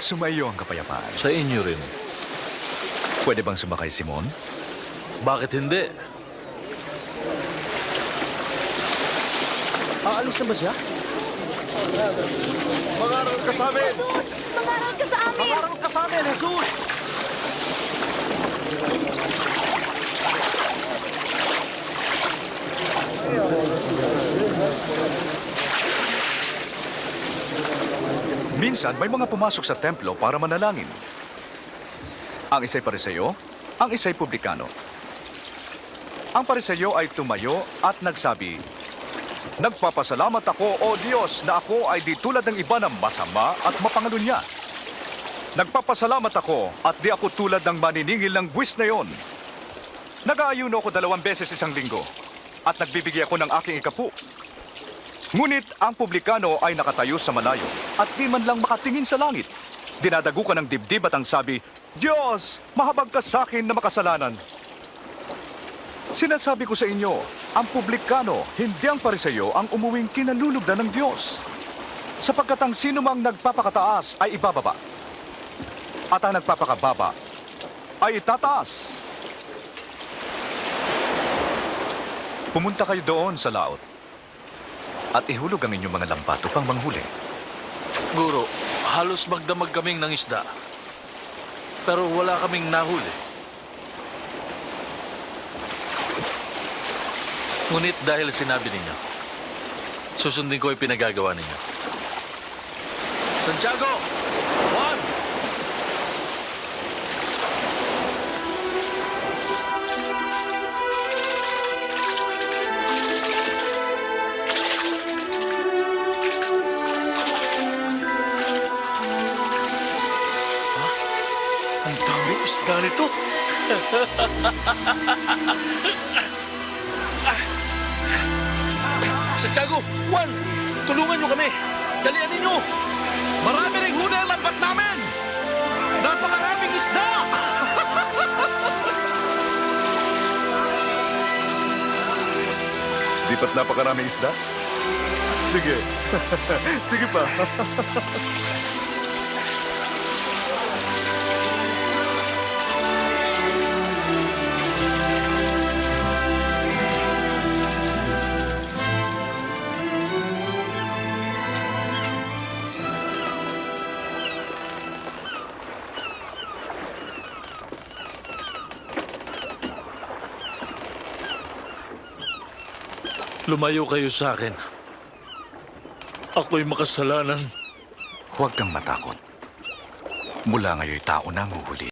Sumayo ang kapayapaan. Sa inyo rin. Pwede bang sumakay, Simon? Bakit hindi? Aalis na ba siya? Mangaral ka sa amin! Jesus! Mangaral ka sa amin! Pangarap ka sa amin, Jesus! Minsan, may mga pumasok sa templo para manalangin. Ang isa'y pariseyo, ang isa'y publikano. Ang pariseyo ay tumayo at nagsabi, "Nagpapasalamat ako, O Diyos, na ako ay di tulad ng iba na masama at mapangalunya. Nagpapasalamat ako at di ako tulad ng maniningil ng buwis na yon. Nag-aayuno ako 2 beses isang linggo at nagbibigay ako ng aking ikapu. Ngunit ang publikano ay nakatayo sa malayo at di man lang makatingin sa langit. Dinadagukan ng dibdib at ang sabi, Diyos, mahabag ka sa akin na makasalanan. Sinasabi ko sa inyo, ang publikano, hindi ang pariseyo ang umuwing kinalulugdan ng Diyos. Sapagkat ang sinumang nagpapakataas ay ibababa. At ang nagpapakababa ay itataas. Pumunta kayo doon sa laot at ihulog ang inyong mga lambat upang manghuli. Guro, halos magdamag kaming ng isda. Pero wala kaming nahuli. Ngunit dahil sinabi ninyo, susundin ko yung pinagagawa ninyo. Santiago! Juan! Ang dami isda nito. Santiago! Juan! Tulungan nyo kami! Dalian ninyo! Marami ring huli ang lambat namin! Napakaraming isda! Di ba't napakaraming isda? Sige. Sige pa. Lumayo kayo sa akin. Ako'y makasalanan. Huwag kang matakot. Mula ngayon'y tao na ang huhuli.